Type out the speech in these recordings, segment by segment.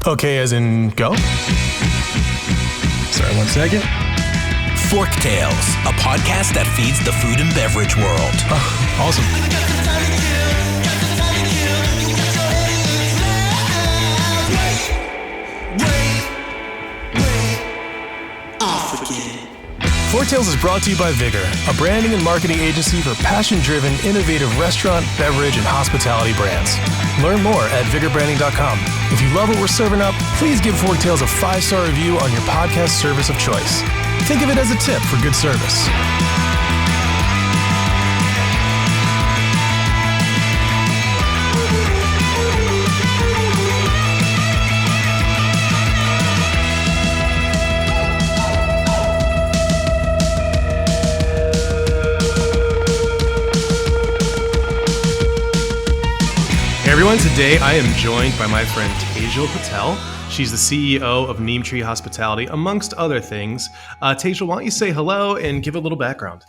Okay, as in go? Sorry, 1 second. Forktales, a podcast that feeds the food and beverage world. Oh, awesome. Forktales is brought to you by Vigor, a branding and marketing agency for passion-driven, innovative restaurant, beverage, and hospitality brands. Learn more at vigorbranding.com. If you love what we're serving up, please give Forktales a 5-star review on your podcast service of choice. Think of it as a tip for good service. Hey everyone, today I am joined by my friend Tejal Patel. She's the CEO of Neem Tree Hospitality, amongst other things. Tejal, why don't you say hello and give a little background?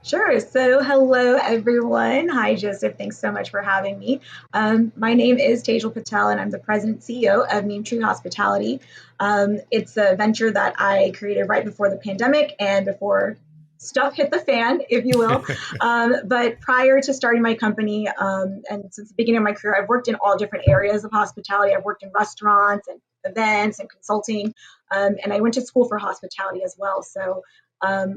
Sure. So hello, everyone. Hi, Joseph. Thanks so much for having me. My name is Tejal Patel, and I'm the president and CEO of Neem Tree Hospitality. It's a venture that I created right before the pandemic and before stuff hit the fan, if you will. But prior to starting my company, and since the beginning of my career, I've worked in all different areas of hospitality. I've worked in restaurants and events and consulting, and I went to school for hospitality as well. So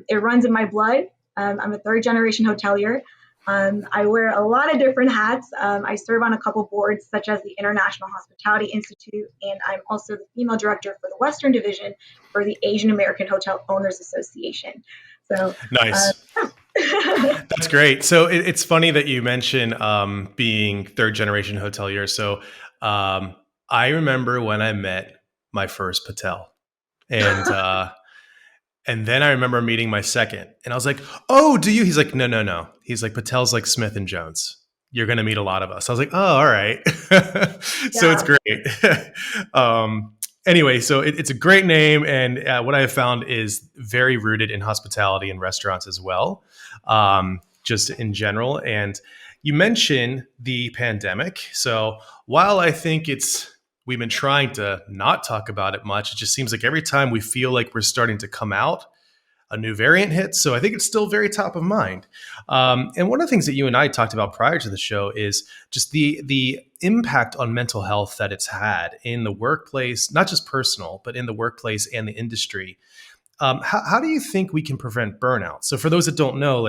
it runs in my blood. I'm a third-generation hotelier. I wear a lot of different hats. I serve on a couple boards, such as the International Hospitality Institute, and I'm also the female director for the Western Division for the Asian American Hotel Owners Association. So nice. That's great. So it's funny that you mention being third-generation hotelier. So I remember when I met my first Patel, and and then I remember meeting my second, and I was like, "Oh, do you?" He's like, "No." He's like, "Patel's like Smith and Jones. You're going to meet a lot of us." I was like, "Oh, all right." So it's great. Anyway, so it's a great name, and what I have found is very rooted in hospitality and restaurants as well, just in general. And you mentioned the pandemic. So while I think we've been trying to not talk about it much, it just seems like every time we feel like we're starting to come out, a new variant hits. So I think it's still very top of mind. And one of the things that you and I talked about prior to the show is just the impact on mental health that it's had in the workplace, not just personal, but in the workplace and the industry. How do you think we can prevent burnout? So for those that don't know,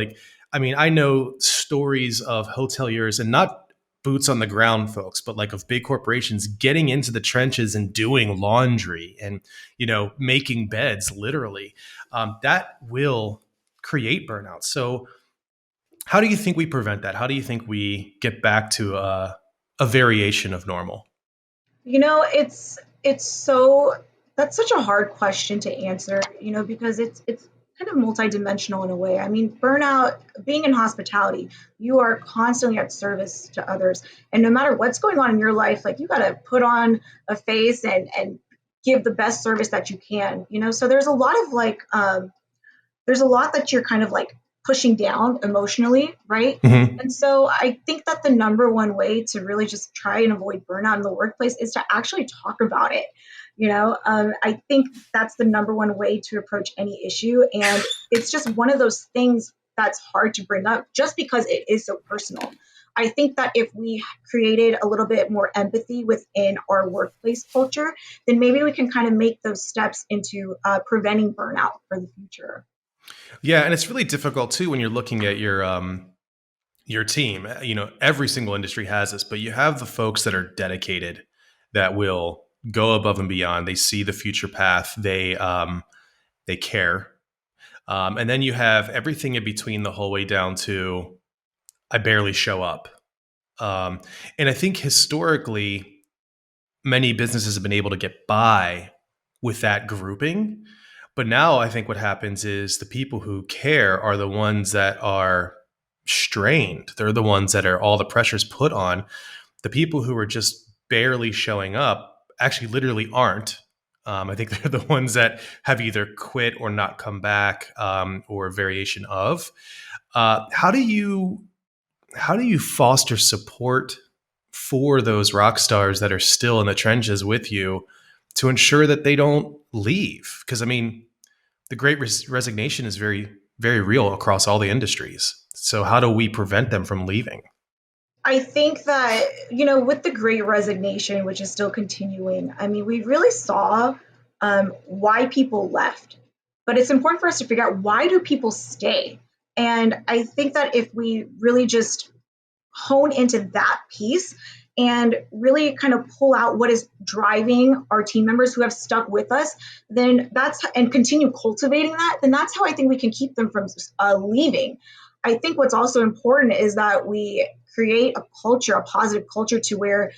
I know stories of hoteliers, and not boots on the ground folks, but like of big corporations getting into the trenches and doing laundry and, making beds literally. That will create burnout. So how do you think we prevent that? How do you think we get back to a variation of normal? That's such a hard question to answer, because it's kind of multidimensional in a way. I mean, burnout, being in hospitality, you are constantly at service to others. And no matter what's going on in your life, you got to put on a face and give the best service that you can, So there's a lot that you're kind of pushing down emotionally, right? Mm-hmm. And so I think that the number one way to really just try and avoid burnout in the workplace is to actually talk about it. I think that's the number one way to approach any issue. And it's just one of those things that's hard to bring up just because it is so personal. I think that if we created a little bit more empathy within our workplace culture, then maybe we can kind of make those steps into preventing burnout for the future. Yeah, and it's really difficult too when you're looking at your team. Every single industry has this, but you have the folks that are dedicated, that will go above and beyond. They see the future path. They care, and then you have everything in between, the whole way down to I barely show up. And I think historically, many businesses have been able to get by with that grouping. But now I think what happens is the people who care are the ones that are strained. They're the ones that are all the pressures put on. The people who are just barely showing up actually literally aren't. I think they're the ones that have either quit or not come back, or a variation of. How do you foster support for those rock stars that are still in the trenches with you to ensure that they don't leave? Because I mean, the great resignation is very, very real across all the industries. So how do we prevent them from leaving? I think that, with the great resignation, which is still continuing, I mean, we really saw why people left. But it's important for us to figure out, why do people stay? And I think that if we really just hone into that piece and really kind of pull out what is driving our team members who have stuck with us, then and continue cultivating that, then that's how I think we can keep them from leaving. I think what's also important is that we create a culture, a positive culture, to where,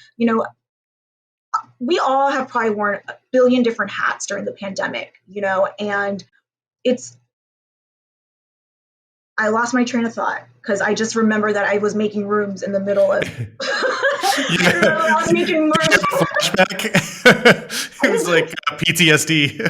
we all have probably worn a billion different hats during the pandemic, and it's, I lost my train of thought because I just remember that I was making rooms in the middle of. I was making rooms. Flashback. It was like PTSD.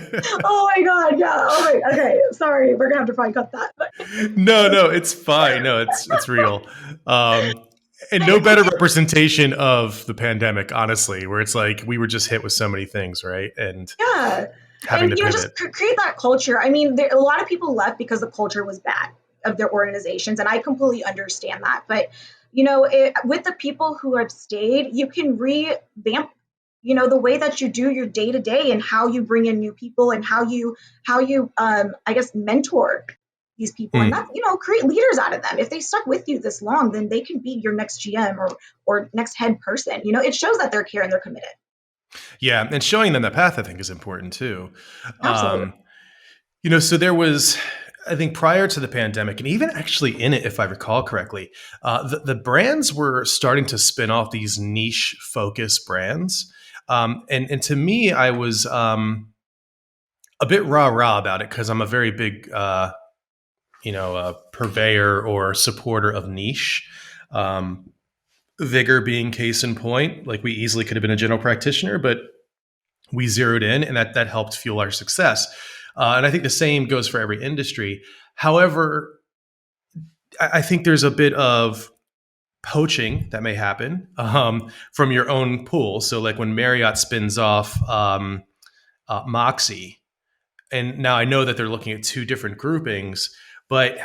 Oh my god! Yeah. Oh my. Okay. Sorry, we're gonna have to probably cut that. But. No, it's fine. No, it's real. And no better representation of the pandemic, honestly, where it's like we were just hit with so many things, right? And yeah, having and to pivot. just create that culture. I mean, a lot of people left because the culture was bad of their organizations, and I completely understand that. But with the people who have stayed, you can revamp, the way that you do your day to day, and how you bring in new people, and how you I guess mentor these people, and that create leaders out of them. If they stuck with you this long, then they can be your next GM or next head person. It shows that they're care and they're committed. Yeah, and showing them the path, I think, is important too. Absolutely. So there was, I think, prior to the pandemic, and even actually in it, if I recall correctly, the brands were starting to spin off these niche focus brands. And to me, I was a bit rah-rah about it, because I'm a very big, purveyor or supporter of niche. Vigor being case in point. Like, we easily could have been a general practitioner, but we zeroed in, and that helped fuel our success. And I think the same goes for every industry. However, I think there's a bit of poaching that may happen from your own pool. So like when Marriott spins off Moxy, and now I know that they're looking at two different groupings, but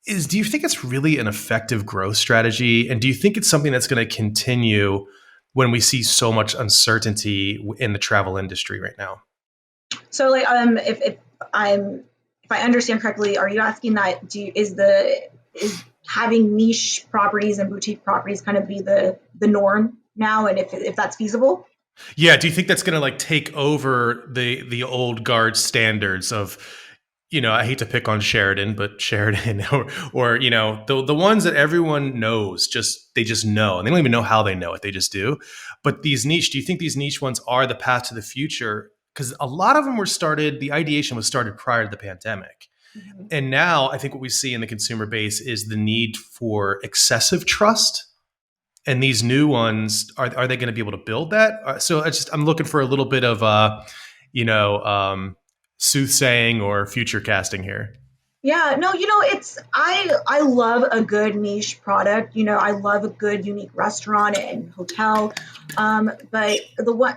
do you think it's really an effective growth strategy? And do you think it's something that's going to continue when we see so much uncertainty in the travel industry right now? So, like, if I understand correctly, are you asking that is having niche properties and boutique properties kind of be the norm now, and if that's feasible? Yeah. Do you think that's going to like take over the old guard standards of, I hate to pick on Sheridan, but Sheridan or the ones that everyone knows, they just know, and they don't even know how they know it. They just do. But these niche, do you think these niche ones are the path to the future? Because a lot of them the ideation was started prior to the pandemic. Mm-hmm. And now I think what we see in the consumer base is the need for excessive trust. And these new ones, are they going to be able to build that? So I'm looking for a little bit of, soothsaying or future casting here. Yeah, no, I love a good niche product. I love a good unique restaurant and hotel. But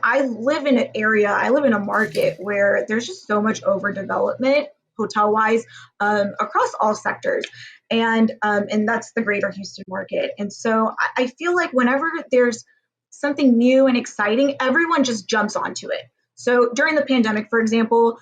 I live in a market where there's just so much overdevelopment hotel wise across all sectors. And that's the greater Houston market. And so I feel like whenever there's something new and exciting, everyone just jumps onto it. So during the pandemic, for example,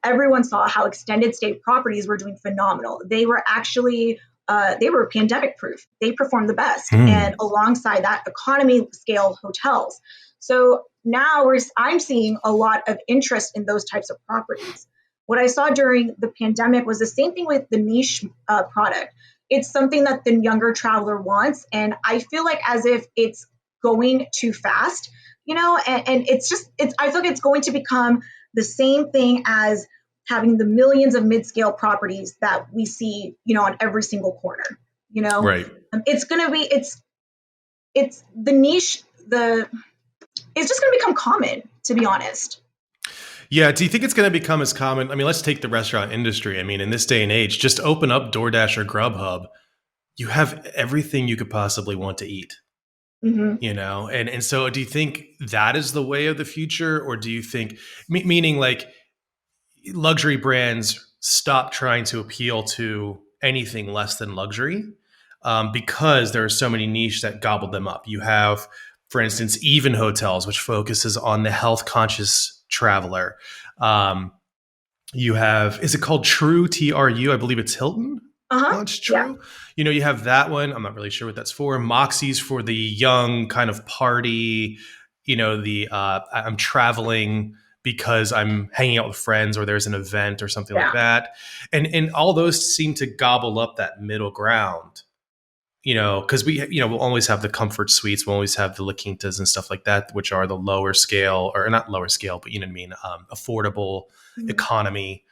everyone saw how extended stay properties were doing phenomenal. They were actually they were pandemic proof. They performed the best, and alongside that, economy scale hotels. So now I'm seeing a lot of interest in those types of properties. What I saw during the pandemic was the same thing with the niche product. It's something that the younger traveler wants, and I feel like as if it's going too fast, and I feel like it's going to become the same thing as having the millions of mid-scale properties that we see, on every single corner, Right. It's going to be, it's the niche, it's just going to become common, to be honest. Yeah. Do you think it's going to become as common? I mean, let's take the restaurant industry. I mean, in this day and age, just open up DoorDash or Grubhub. You have everything you could possibly want to eat. Hmm. And so do you think that is the way of the future, or do you think, meaning like luxury brands stop trying to appeal to anything less than luxury, because there are so many niches that gobbled them up. You have, for instance, Even Hotels, which focuses on the health conscious traveler. Um, you have, is it called True, Tru? I believe it's Hilton Uh-huh. launched Yeah. True. You have that one. I'm not really sure what that's for. Moxie's for the young kind of party. The I'm traveling because I'm hanging out with friends, or there's an event or something like Yeah. that. And all those seem to gobble up that middle ground. Because we'll always have the comfort suites, we'll always have the La Quintas and stuff like that, which are the lower scale, or not lower scale, but you know what I mean, affordable Mhm. economy.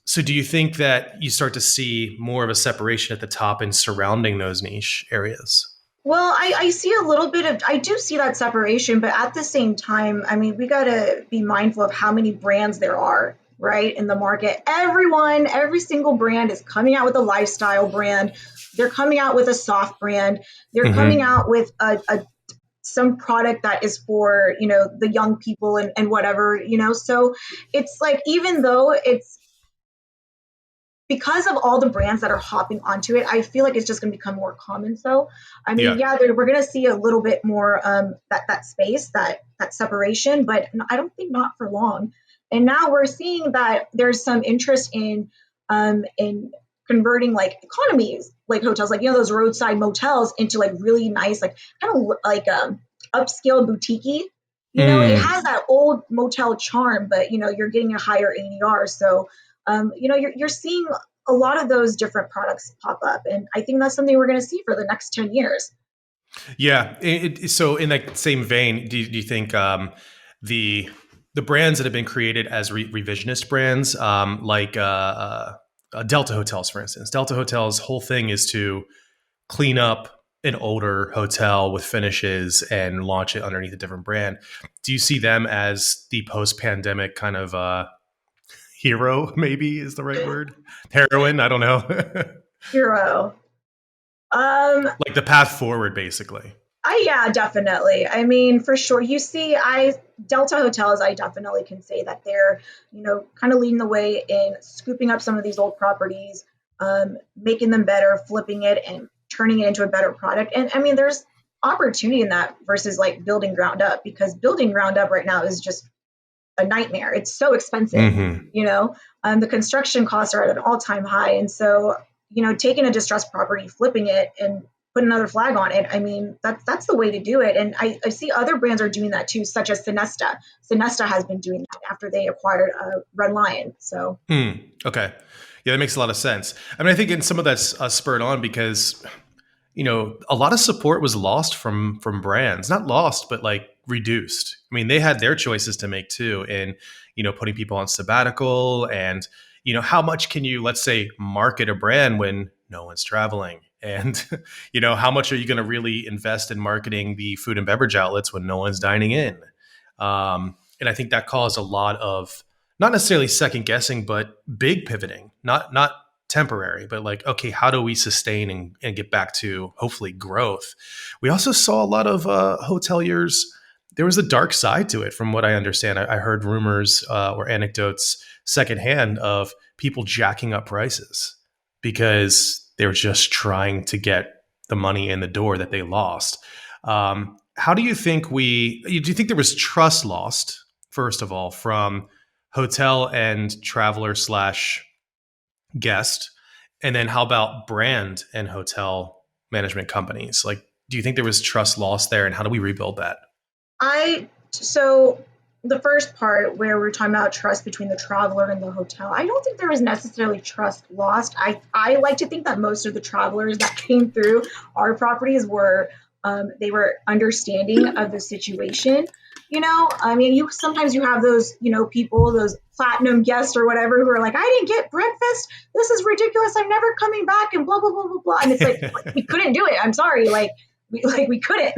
So do you think that you start to see more of a separation at the top and surrounding those niche areas? Well, I see a little bit of, I do see that separation, but at the same time, I mean, we got to be mindful of how many brands there are, right, in the market. Every single brand is coming out with a lifestyle brand. They're coming out with a soft brand. They're coming Mm-hmm. out with a some product that is for, the young people and whatever, So it's like, even though it's because of all the brands that are hopping onto it, I feel like it's just going to become more common. So, I mean, Yeah. yeah, we're going to see a little bit more that space, that separation, but I don't think not for long. And now we're seeing that there's some interest in converting like economies, like hotels, like those roadside motels into like really nice, like kind of like upscale boutique. It Mm. has that old motel charm, but you're getting a higher ADR. So you're seeing a lot of those different products pop up. And I think that's something we're going to see for the next 10 years. Yeah. So in that same vein, do you think the the brands that have been created as revisionist brands, like Delta Hotels, for instance, Delta Hotels' whole thing is to clean up an older hotel with finishes and launch it underneath a different brand. Do you see them as the post-pandemic kind of hero? Maybe is the right word. Heroine. I don't know. Hero. Um, Like the path forward, basically. yeah, definitely. I mean, for sure. You see, Delta Hotels, I definitely can say that they're, kind of leading the way in scooping up some of these old properties, making them better, flipping it and turning it into a better product. And I mean, there's opportunity in that versus like building ground up, because building ground up right now is just a nightmare. It's so expensive, Mm-hmm. the construction costs are at an all-time high. And so, taking a distressed property, flipping it and put another flag on it. I mean, that's the way to do it. And I see other brands are doing that too, such as Sinesta. Sinesta has been doing that after they acquired Red Lion. So, Okay. Yeah, that makes a lot of sense. I mean, I think in some of that's spurred on because a lot of support was lost from brands, not lost, but like reduced. I mean, they had their choices to make too, and putting people on sabbatical, and how much can you, let's say, market a brand when no one's traveling, and how much are you going to really invest in marketing the food and beverage outlets when no one's dining in? And I think that caused a lot of not necessarily second guessing, but big pivoting, not temporary, but like, okay, how do we sustain and get back to hopefully growth? We also saw a lot of hoteliers. There was a dark side to it, from what I understand. I heard rumors or anecdotes secondhand of people jacking up prices because they were just trying to get the money in the door that they lost. How do you think do you think there was trust lost, first of all, from hotel and traveler slash guest? And then how about brand and hotel management companies? Like, do you think there was trust lost there, and how do we rebuild that? so the first part where we're talking about trust between the traveler and the hotel, I don't think there was necessarily trust lost. I like to think that most of the travelers that came through our properties were they were understanding of the situation. I mean, you sometimes you have those, people, those platinum guests or whatever, who are like, I didn't get breakfast. This is ridiculous. I'm never coming back, and blah blah blah blah blah. And it's like, we couldn't do it. I'm sorry, we couldn't.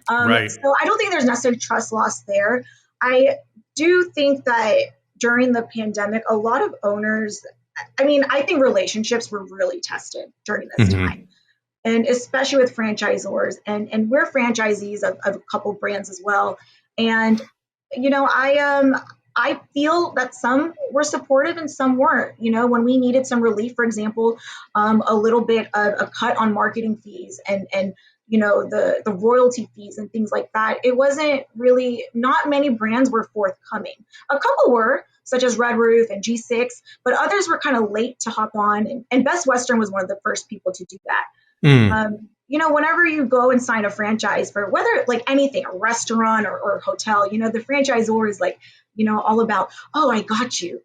Right. So I don't think there's necessarily trust loss there. I do think that during the pandemic, a lot of owners, I mean, I think relationships were really tested during this Mm-hmm. time. and especially with franchisors, and we're franchisees of a couple brands as well. And I feel that some were supportive and some weren't. When we needed some relief, for example, a little bit of a cut on marketing fees and the royalty fees and things like that, it wasn't really, not many brands were forthcoming. A couple were, such as Red Roof and G6, but others were kind of late to hop on. And Best Western was one of the first people to do that. Mm, Whenever you go and sign a franchise for whether like anything, a restaurant or hotel, the franchisor is like, all about, oh, I got your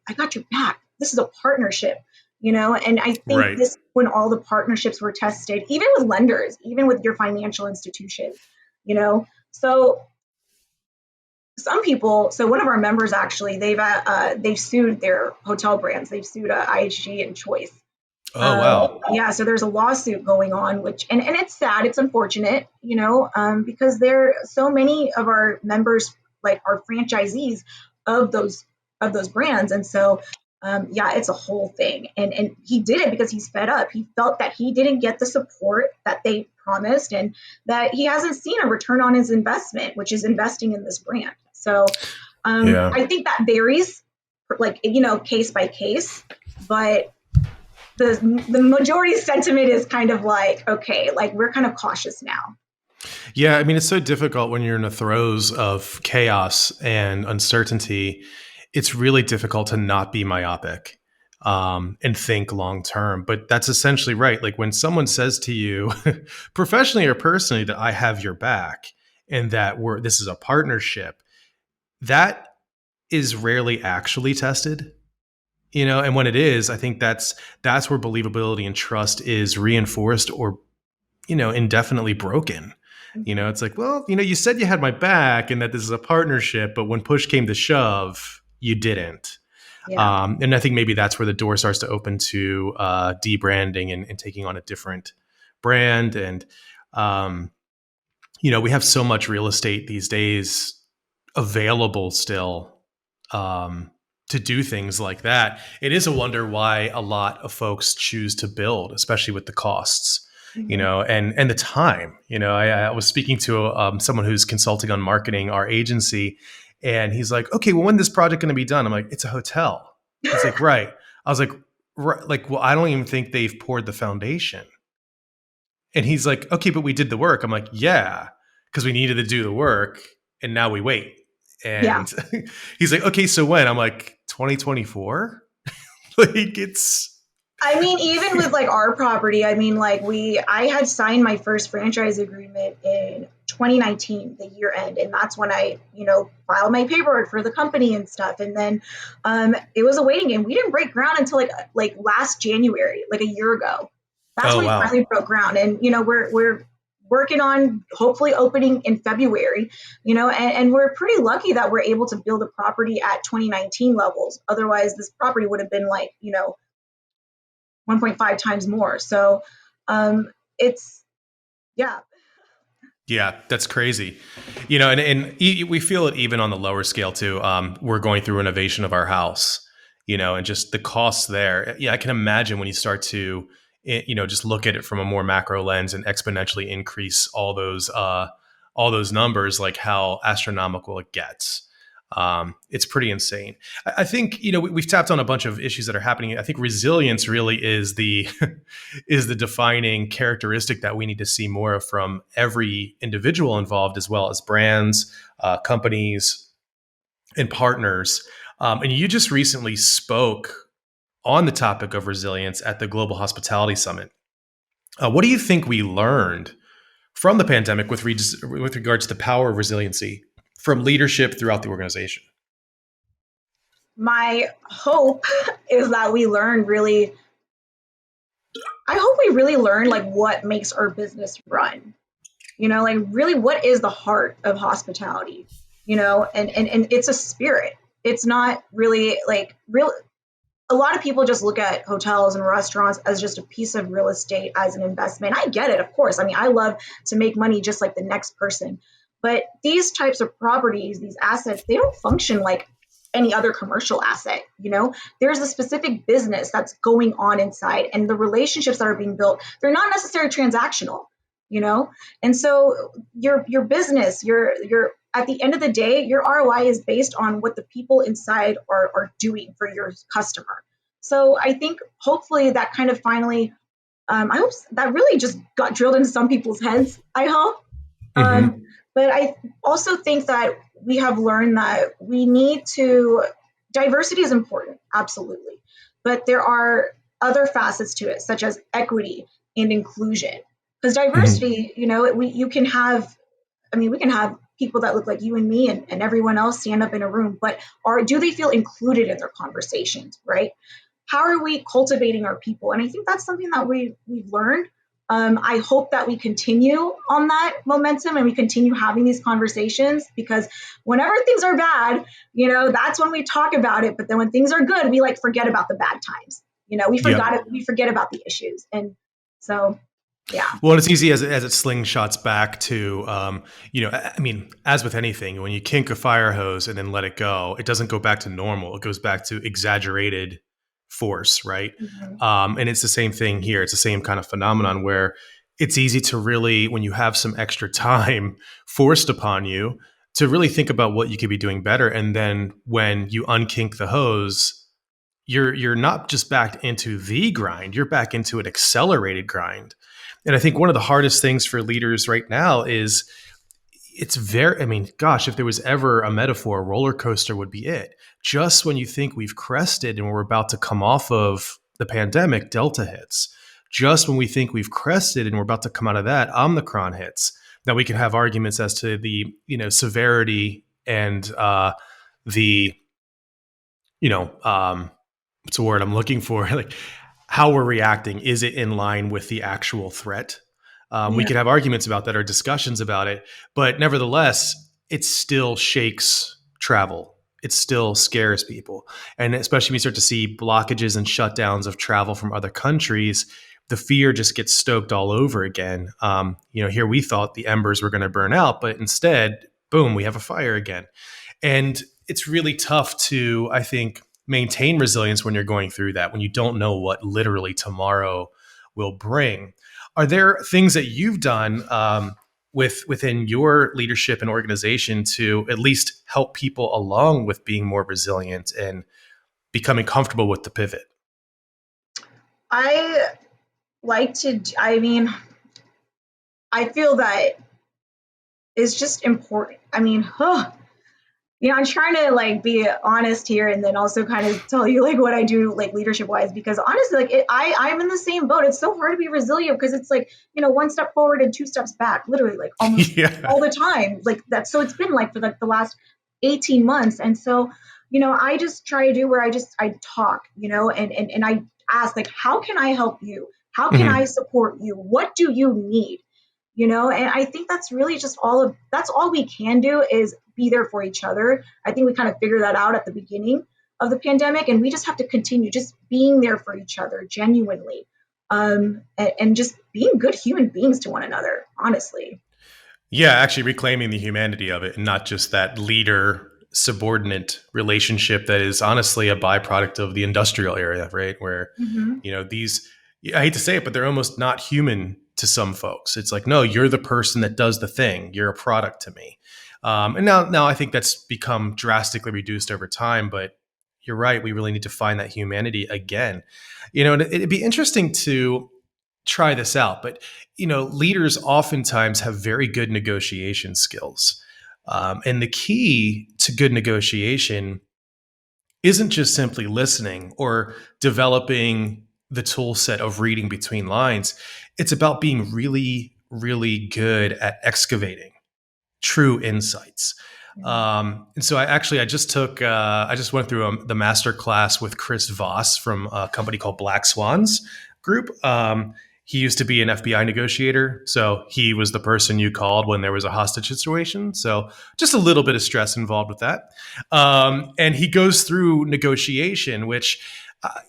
back. This is a partnership, and I think right. this, when all the partnerships were tested, even with lenders, even with your financial institution, so some people, so one of our members actually, they've sued their hotel brands. They've sued IHG and Choice. Oh, wow. Yeah, so there's a lawsuit going on, which and it's sad, it's unfortunate, because there so many of our members like are franchisees of those brands, and so yeah, it's a whole thing. And he did it because he's fed up. He felt that he didn't get the support that they promised, and that he hasn't seen a return on his investment, which is investing in this brand. So Yeah. I think that varies, like case by case, but the majority sentiment is kind of like, okay, like we're kind of cautious now. Yeah, I mean, it's so difficult when you're in the throes of chaos and uncertainty. It's really difficult to not be myopic and think long term. But that's essentially right. Like when someone says to you, professionally or personally, that I have your back and that this is a partnership, that is rarely actually tested. And when it is, I think that's where believability and trust is reinforced or indefinitely broken. It's like, well, you said you had my back and that this is a partnership, but when push came to shove, you didn't. Yeah. And I think maybe that's where the door starts to open to debranding and taking on a different brand. And we have so much real estate these days available still to do things like that. It is a wonder why a lot of folks choose to build, especially with the costs, Mm-hmm. and the time. I was speaking to someone who's consulting on marketing our agency, and he's like, "Okay, well, when this project going to be done?" I'm like, "It's a hotel." He's like, "Right." I was like, "Right." Like, well, I don't even think they've poured the foundation. And he's like, "Okay, but we did the work." I'm like, "Yeah, because we needed to do the work, and now we wait." Yeah. And he's like, "Okay, so when?" I'm like, 2024. Like I mean, even with like our property, I mean, like I had signed my first franchise agreement in 2019, the year end, and that's when I, filed my paperwork for the company and stuff. And then it was a waiting game. We didn't break ground until like last January, like a year ago. That's Oh, when we wow. finally broke ground, and we're working on hopefully opening in February, and we're pretty lucky that we're able to build a property at 2019 levels. Otherwise, this property would have been like, 1.5 times more. So it's, yeah. Yeah, that's crazy. And we feel it even on the lower scale too. We're going through renovation of our house, and just the costs there. Yeah, I can imagine when you start to, just look at it from a more macro lens and exponentially increase all those numbers, like how astronomical it gets. It's pretty insane. I think we've tapped on a bunch of issues that are happening. I think resilience really is the is the defining characteristic that we need to see more of from every individual involved, as well as brands, companies, and partners. And you just recently spoke on the topic of resilience at the Global Hospitality Summit. What do you think we learned from the pandemic with regards to the power of resiliency from leadership throughout the organization? My hope is that I hope we really learn like what makes our business run, like really what is the heart of hospitality, and it's a spirit. It's not really like real. A lot of people just look at hotels and restaurants as just a piece of real estate as an investment. I get it, of course. I mean, I love to make money just like the next person. But these types of properties, these assets, they don't function like any other commercial asset. There's a specific business that's going on inside, and the relationships that are being built, they're not necessarily transactional. And so your business, your at the end of the day, your ROI is based on what the people inside are doing for your customer. So I think hopefully that kind of finally, I hope that really just got drilled into some people's heads, I hope. Mm-hmm. But I also think that we have learned that we need to, diversity is important, absolutely. But there are other facets to it, such as equity and inclusion. Because Mm-hmm. diversity, you can have, we can have people that look like you and me and everyone else stand up in a room, but do they feel included in their conversations, right? How are we cultivating our people? And I think that's something that we've learned. I hope that we continue on that momentum and we continue having these conversations, because whenever things are bad, that's when we talk about it. But then when things are good, we like forget about the bad times. We Yep. forgot it. We forget about the issues. And so, yeah. Well, it's easy as it slingshots back to, I mean, as with anything, when you kink a fire hose and then let it go, it doesn't go back to normal. It goes back to exaggerated force, right? Mhm. And it's the same thing here. It's the same kind of phenomenon where it's easy to really, when you have some extra time forced upon you, to really think about what you could be doing better. And then when you unkink the hose, you're not just back into the grind, you're back into an accelerated grind. And I think one of the hardest things for leaders right now is it's very, I mean, gosh, if there was ever a metaphor, roller coaster would be it. Just when you think we've crested and we're about to come off of the pandemic, Delta hits. Just when we think we've crested and we're about to come out of that, Omicron hits. Now we can have arguments as to the, severity and the, what's a word I'm looking for? Like how we're reacting. Is it in line with the actual threat? We Yeah. could have arguments about that or discussions about it, but nevertheless, it still shakes travel. It still scares people. And especially when you start to see blockages and shutdowns of travel from other countries, the fear just gets stoked all over again. Here we thought the embers were going to burn out, but instead, boom, we have a fire again. And it's really tough to, I think, maintain resilience when you're going through that, when you don't know what literally tomorrow will bring. Are there things that you've done within your leadership and organization to at least help people along with being more resilient and becoming comfortable with the pivot? I like to, I feel that it's just important. I'm trying to like be honest here and then also kind of tell you like what I do like leadership wise, because honestly, like I'm in the same boat. It's so hard to be resilient because it's like, one step forward and two steps back, literally like almost Yeah. all the time. Like that. So it's been like for like the last 18 months. And so, I just try to do where I talk, and I ask like, how can I help you? How can I Mhm. support you? What do you need? And I think that's really just that's all we can do is be there for each other. I think we kind of figured that out at the beginning of the pandemic, and we just have to continue just being there for each other genuinely, and just being good human beings to one another, honestly. Yeah, actually reclaiming the humanity of it and not just that leader subordinate relationship that is honestly a byproduct of the industrial era, right? Where, Hmm. these, I hate to say it, but they're almost not human to some folks. It's like, no, you're the person that does the thing. You're a product to me. And now I think that's become drastically reduced over time, but you're right. We really need to find that humanity again. And it'd be interesting to try this out, but leaders oftentimes have very good negotiation skills, and the key to good negotiation isn't just simply listening or developing the tool set of reading between lines. It's about being really, really good at excavating true insights. And so I just took I just went through the master class with Chris Voss from a company called Black Swans Group. He used to be an FBI negotiator, so he was the person you called when there was a hostage situation. So just a little bit of stress involved with that. And he goes through negotiation, which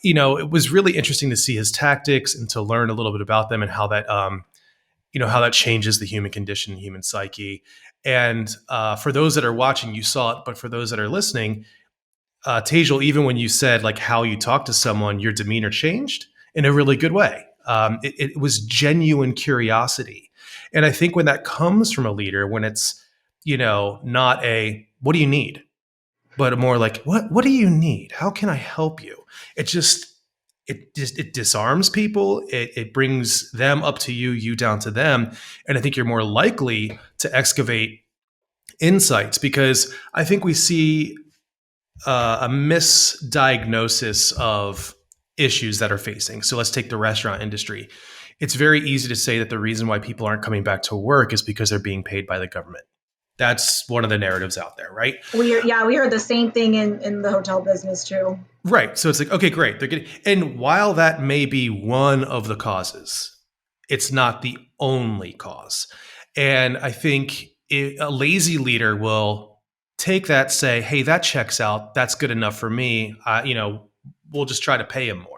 it was really interesting to see his tactics and to learn a little bit about them and how that how that changes the human condition, human psyche. And for those that are watching, you saw it, but for those that are listening, Tejal, even when you said like how you talk to someone, your demeanor changed in a really good way. It was genuine curiosity. And I think when that comes from a leader, when it's, not a, what do you need? But more like, what do you need? How can I help you? It just, it disarms people. It brings them up to you, you down to them. And I think you're more likely to excavate insights because I think we see a misdiagnosis of issues that are facing. So let's take the restaurant industry. It's very easy to say that the reason why people aren't coming back to work is because they're being paid by the government. That's one of the narratives out there, right? We heard the same thing in the hotel business too. Right. So it's like, okay, great. They're getting, and while that may be one of the causes, it's not the only cause. And I think a lazy leader will take that, say, hey, that checks out. That's good enough for me. We'll just try to pay him more.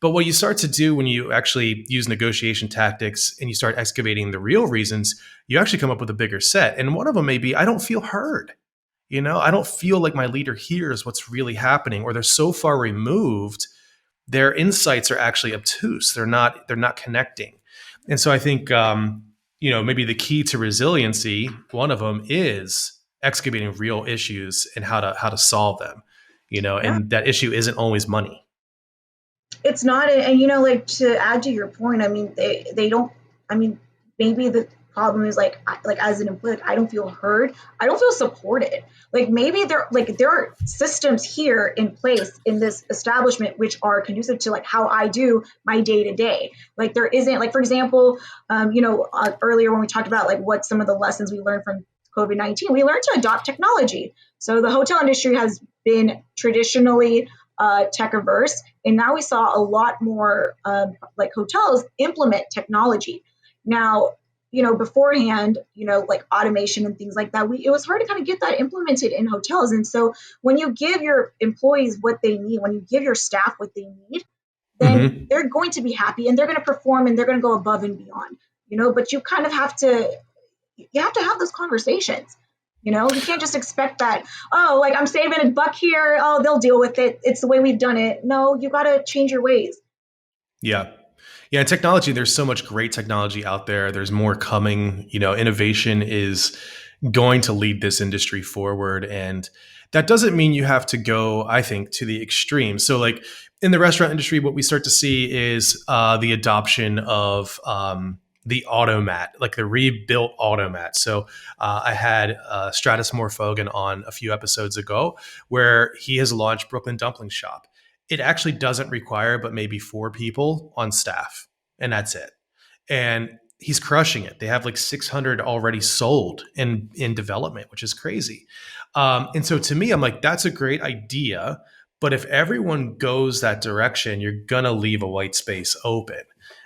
But what you start to do when you actually use negotiation tactics and you start excavating the real reasons, you actually come up with a bigger set. And one of them may be, I don't feel heard. I don't feel like my leader hears what's really happening, or they're so far removed, their insights are actually obtuse. They're not connecting. And so I think, maybe the key to resiliency, one of them is excavating real issues and how to solve them, Yeah. and that issue isn't always money. It's not, and like to add to your point, I mean, they don't. I mean, maybe the problem is like as an employee, like, I don't feel heard. I don't feel supported. Like maybe there are systems here in place in this establishment which are conducive to like how I do my day to day. Like there isn't like for example, earlier when we talked about like what some of the lessons we learned from COVID-19, we learned to adopt technology. So the hotel industry has been traditionally tech averse. And now we saw a lot more like hotels implement technology. Now, beforehand, like automation and things like that, it was hard to kind of get that implemented in hotels. And so when you give your employees what they need, when you give your staff what they need, then Mm-hmm. they're going to be happy and they're going to perform and they're going to go above and beyond, but you kind of have those conversations. You can't just expect that, oh, like I'm saving a buck here. Oh, they'll deal with it. It's the way we've done it. No, you got to change your ways. Yeah. Yeah, and technology, there's so much great technology out there. There's more coming. Innovation is going to lead this industry forward. And that doesn't mean you have to go, I think, to the extreme. So, like in the restaurant industry, what we start to see is the adoption of the automat, like the rebuilt automat. So, I had Stratus Morfogen on a few episodes ago where he has launched Brooklyn Dumpling Shop. It actually doesn't require but maybe 4 people on staff, and that's it. And he's crushing it. They have like 600 already sold in development, which is crazy. And so to me, I'm like, that's a great idea. But if everyone goes that direction, you're gonna leave a white space open,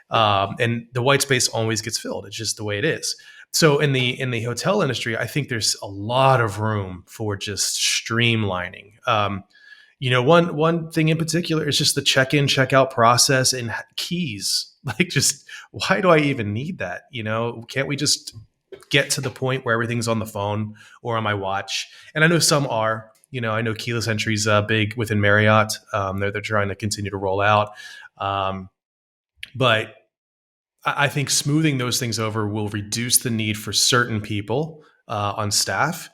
and the white space always gets filled. It's just the way it is. So in the hotel industry, I think there's a lot of room for just streamlining. One thing in particular is just the check-in, check-out process and keys. Like, just why do I even need that? Can't we just get to the point where everything's on the phone or on my watch? And I know some are. I know keyless entry is big within Marriott. They're trying to continue to roll out, but I think smoothing those things over will reduce the need for certain people on staff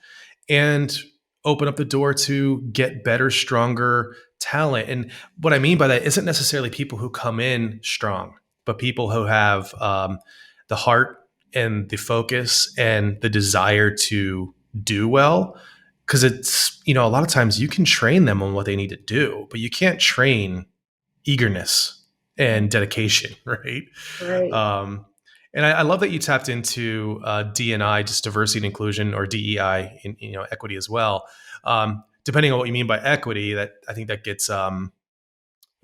and open up the door to get better, stronger talent. And what I mean by that isn't necessarily people who come in strong, but people who have the heart and the focus and the desire to do well. Because it's, a lot of times you can train them on what they need to do, but you can't train eagerness and dedication, right? Right. And I love that you tapped into D&I, just diversity and inclusion, or DEI, in, equity as well. Depending on what you mean by equity, that I think that gets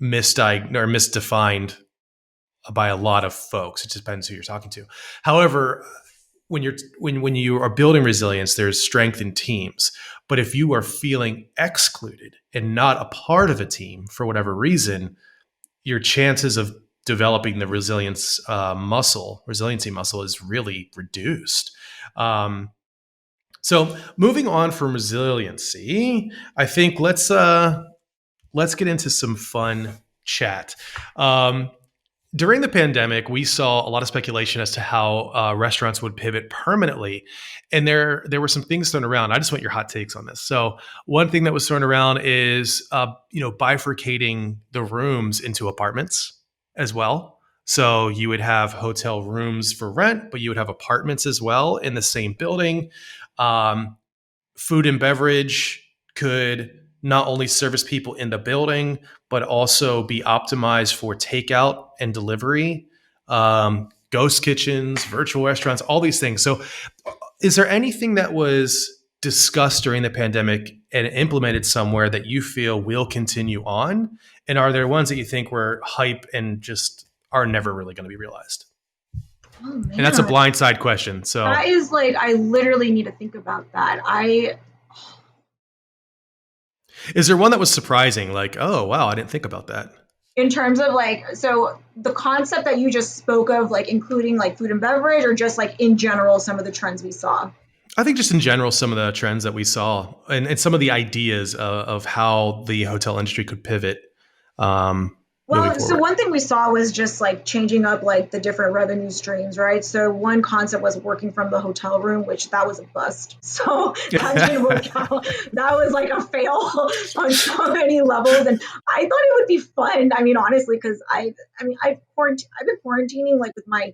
misdefined by a lot of folks. It just depends who you're talking to. However, when you are building resilience, there's strength in teams. But if you are feeling excluded and not a part of a team for whatever reason, your chances of developing the resiliency muscle is really reduced. So moving on from resiliency, I think let's get into some fun chat. Um, During the pandemic, we saw a lot of speculation as to how restaurants would pivot permanently, and there were some things thrown around. I just want your hot takes on this. So, one thing that was thrown around is bifurcating the rooms into apartments as well. So you would have hotel rooms for rent, but you would have apartments as well in the same building. Um, Food and beverage could not only service people in the building, but also be optimized for takeout and delivery, ghost kitchens, virtual restaurants, all these things. So, is there anything that was discussed during the pandemic and implemented somewhere that you feel will continue on? And are there ones that you think were hype and just are never really going to be realized? Oh And that's a man, blindside question. that So, is like I literally need to think about that. is there one that was surprising? Like, oh, wow, I didn't think about that. In terms of like, so the concept that you just spoke of, like including like food and beverage, or just like in general, some of the trends we saw. I think just in general, some of the trends that we saw and some of the ideas of how the hotel industry could pivot moving Well, so forward. one thing we saw was just like changing up like the different revenue streams, right? So one concept was working from the hotel room, which that was a bust. So that didn't work out. That was like a fail on so many levels. And I thought it would be fun. I mean, honestly, because I've been quarantining like with my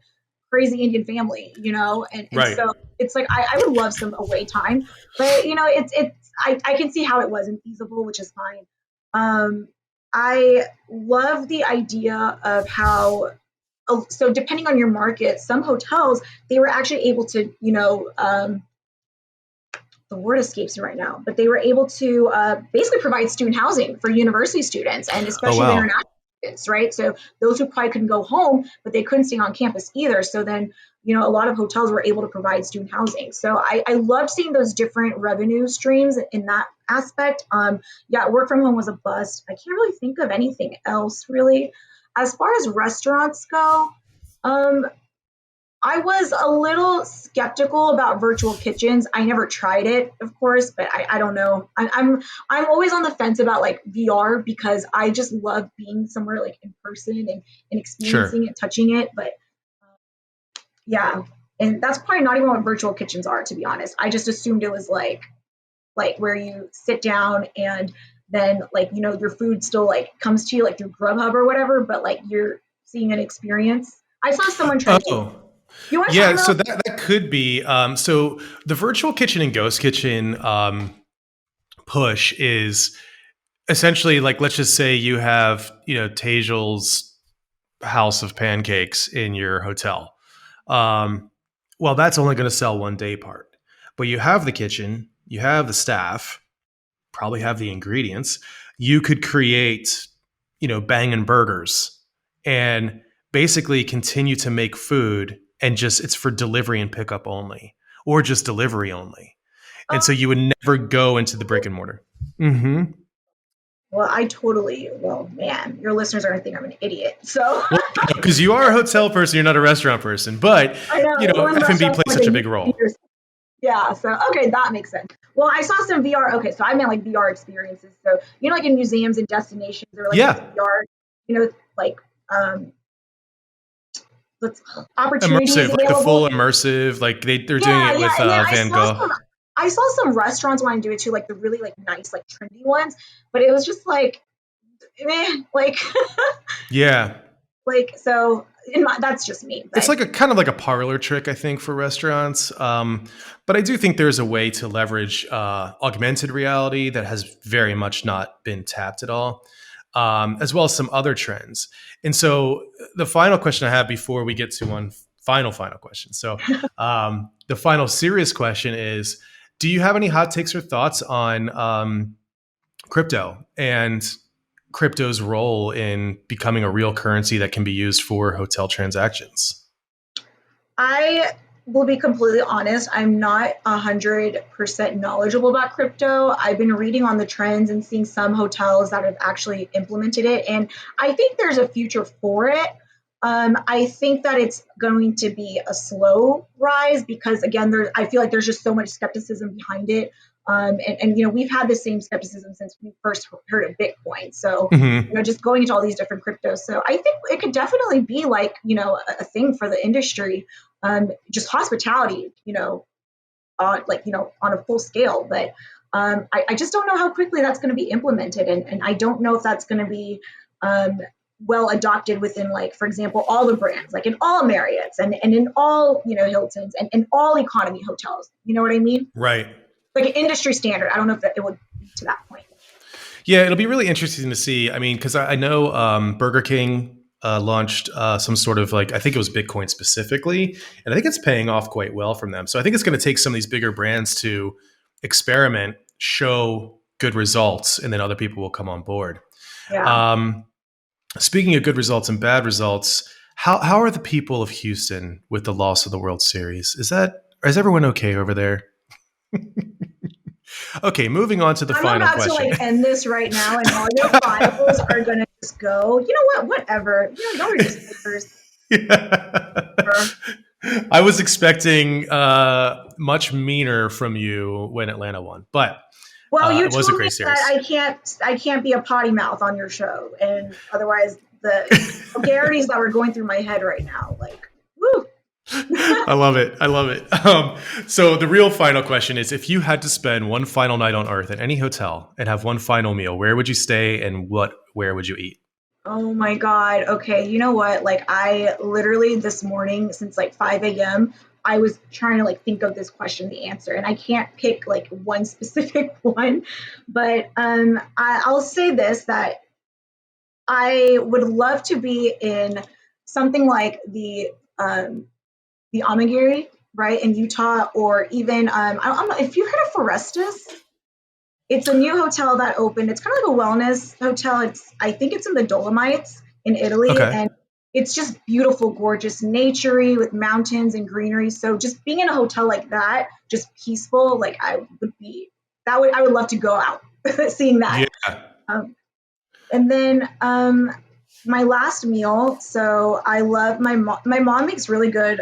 crazy Indian family, and Right. so it's like I would love some away time, but I can see how it wasn't feasible, which is fine. Um, I love the idea of how, so depending on your market, some hotels, they were actually able to, the word escapes me right now, but they were able to basically provide student housing for university students and Oh, especially the wow. international students, right? So those who probably couldn't go home, but they couldn't stay on campus either. So then, a lot of hotels were able to provide student housing. So I love seeing those different revenue streams in that aspect. Yeah, work from home was a bust. I can't really think of anything else really. As far as restaurants go, um, I was a little skeptical about virtual kitchens. I never tried it, of course, but I don't know. I'm always on the fence about like VR because I just love being somewhere like in person and Sure. experiencing it, touching it. But yeah, and that's probably not even what virtual kitchens are, to be honest. I just assumed it was like where you sit down and then like your food still like comes to you like through Grubhub or whatever, but like you're seeing an experience. I saw someone try to do. Oh, You want to talk yeah. about? So that could be. So the virtual kitchen and ghost kitchen push is essentially like, let's just say you have, Tejal's house of pancakes in your hotel. Um, well, that's only going to sell one day part. But you have the kitchen, you have the staff, probably have the ingredients. You could create, banging burgers and basically continue to make food and just it's for delivery and pickup only or just delivery only. And so you would never go into the brick and mortar. Mm-hmm. Well, well, man, your listeners are going to think I'm an idiot. So Well, because you are a hotel person, you're not a restaurant person, but I know everyone F&B restaurants plays want such a to big role. use. Yeah, so okay, that makes sense. Well, I saw some VR. Okay, so I meant like VR experiences. So like in museums and destinations, or like these Yeah, VR, like um, let's opportunities immersive, like the available. full immersive, like they're doing Yeah, it yeah, with and then Van Gogh. I saw some restaurants want to do it too, like the really like nice, like trendy ones. But it was just like, like Yeah, so. That's just me, it's but like a kind of like a parlor trick, I think, for restaurants. But I do think there's a way to leverage augmented reality that has very much not been tapped at all, as well as some other trends. And so, the final question I have before we get to one final question. So, the final serious question is: do you have any hot takes or thoughts on crypto and crypto's role in becoming a real currency that can be used for hotel transactions? I will be completely honest. I'm not 100% knowledgeable about crypto. I've been reading on the trends and seeing some hotels that have actually implemented it, and I think there's a future for it. I think that it's going to be a slow rise because, again, I feel like there's just so much skepticism behind it. And we've had the same skepticism since we first heard of Bitcoin. So, Hmm. just going into all these different cryptos. So I think it could definitely be like, a thing for the industry, just hospitality, on a full scale. But I just don't know how quickly that's going to be implemented. And I don't know if that's going to be um, well adopted within, like, for example, all the brands, like in all Marriott's and in all, Hilton's and in all economy hotels. You know what I mean? Right. Like an industry standard. I don't know if it would be to that point. Yeah, it'll be really interesting to see. I mean, because I know Burger King launched some sort of like, I think it was Bitcoin specifically, and I think it's paying off quite well from them. So I think it's going to take some of these bigger brands to experiment, show good results, and then other people will come on board. Yeah. Um, Speaking of good results and bad results, how are the people of Houston with the loss of the World Series? Is everyone okay over there? Okay, moving on to the I'm final about to question. like end this right now, and all your files are gonna just go. You know what? Whatever. Y'all are just stickers. Yeah. I was expecting much meaner from you when Atlanta won, but Well, you it was a told me great that series. I can't be a potty mouth on your show, and otherwise the vulgarities that were going through my head right now, like, woo. I love it. I love it. So the real final question is: if you had to spend one final night on Earth at any hotel and have one final meal, where would you stay and where would you eat? Oh my God. Okay. You know what? Like, I literally this morning, since like 5 a.m., I was trying to like think of this question, the answer, and I can't pick like one specific one. But I'll say this, that I would love to be in something like the Amigiri, right, in Utah, or even I don't know if you heard of Forestas. It's a new hotel that opened. It's kind of like a wellness hotel. I think it's in the Dolomites in Italy, Okay. and it's just beautiful, gorgeous, naturey with mountains and greenery. So just being in a hotel like that, just peaceful, like I would love to go out seeing that. Yeah. Um, and then my last meal. So I love my mom makes really good.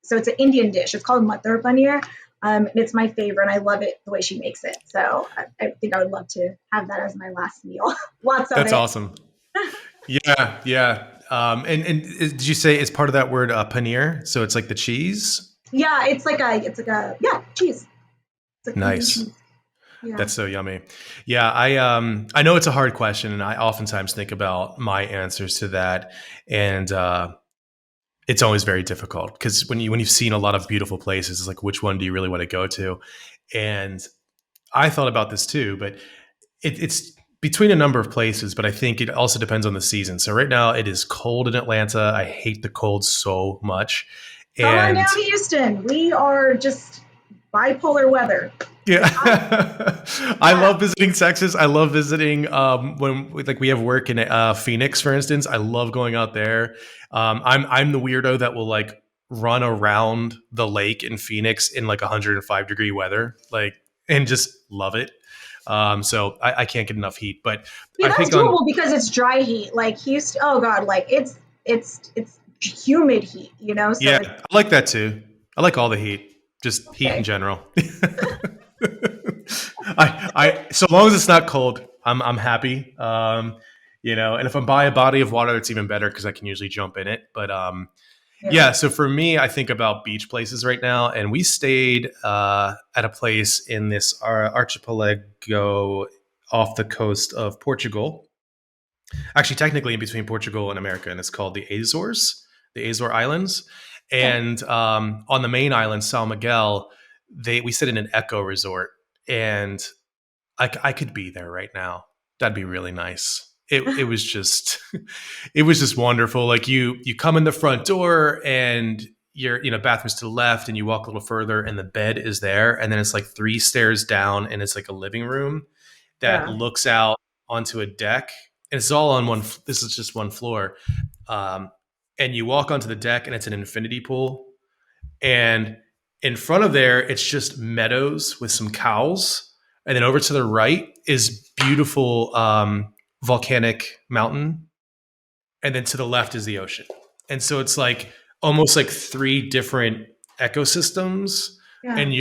So it's an Indian dish. It's called matar paneer. And it's my favorite. And I love it the way she makes it. So I think I would love to have that as my last meal. Lots of That's it. awesome. Yeah, yeah. Did you say it's part of that word paneer? So it's like the cheese. Yeah, it's like a yeah, cheese. It's like Indian Nice. cheese. Yeah. That's so yummy. Yeah, I know it's a hard question, and I oftentimes think about my answers to that, and it's always very difficult because when you've seen a lot of beautiful places, it's like which one do you really want to go to? And I thought about this too, but it's between a number of places, but I think it also depends on the season. So right now it is cold in Atlanta. I hate the cold so much. Come on down And to Houston. We are just bipolar weather. yeah, It's hot. I Yeah. love visiting Texas. I love visiting when like we have work in Phoenix, for instance. I love going out there. I'm the weirdo that will like run around the lake in Phoenix in like 105-degree weather, like, and just love it. So I can't get enough heat. But See, I that's think on doable because it's dry heat. Like Houston, oh God, like it's humid heat, so yeah, it's I like that too. I like all the heat, just heat in okay. general. I so long as it's not cold, I'm happy. And if I'm by a body of water, it's even better because I can usually jump in it. But Yeah. yeah, so for me, I think about beach places right now, and we stayed at a place in this archipelago off the coast of Portugal. Actually, technically in between Portugal and America, and it's called the Azores, the Azore Islands. Okay. And on the main island, São Miguel, we stayed in an eco resort, and I could be there right now. That'd be really nice. It was just it was just wonderful. Like you come in the front door and bathroom's to the left, and you walk a little further and the bed is there, and then it's like three stairs down and it's like a living room that Yeah. looks out onto a deck, and it's all on one. This is just one floor, um, and you walk onto the deck and it's an infinity pool, and in front of there it's just meadows with some cows, and then over to the right is beautiful volcanic mountain, and then to the left is the ocean. And so it's like almost like three different ecosystems. Yeah. And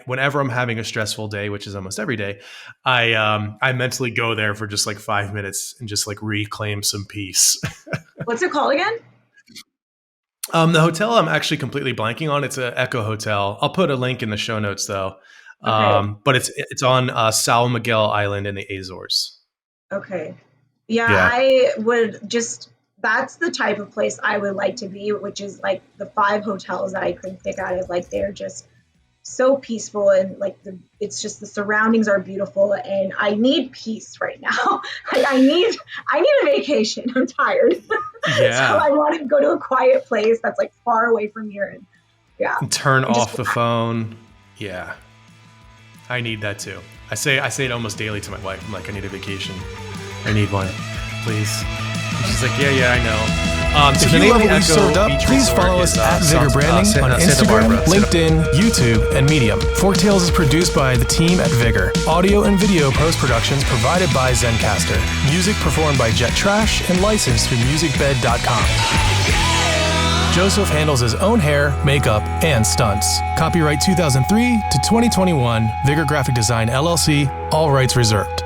whenever I'm having a stressful day, which is almost every day, I mentally go there for just like 5 minutes and just like reclaim some peace. What's it called again? The hotel I'm actually completely blanking on. It's an Eco Hotel. I'll put a link in the show notes though. Okay. But it's on San Miguel Island in the Azores. Okay. Yeah, Yeah. I would just, that's the type of place I would like to be, which is like the 5 hotels that I couldn't pick out of. Like they're just so peaceful, and like it's just the surroundings are beautiful, and I need peace right now. Like I need a vacation. I'm tired. So Yeah. I want to go to a quiet place that's like far away from here, and yeah. And turn And just off the phone. Yeah. I need that too. I say it almost daily to my wife. I'm like, I need a vacation. I need one, please. And she's like, yeah, I know. So If the you name love of the what we've Echo served up, Beach please Resort follow is, us at Vigor Branding on Santa Instagram, Barbara. LinkedIn, YouTube, and Medium. Forktales is produced by the team at Vigor. Audio and video post-productions provided by Zencaster. Music performed by Jet Trash and licensed through musicbed.com. Joseph handles his own hair, makeup, and stunts. Copyright 2003 to 2021, Vigor Graphic Design LLC, all rights reserved.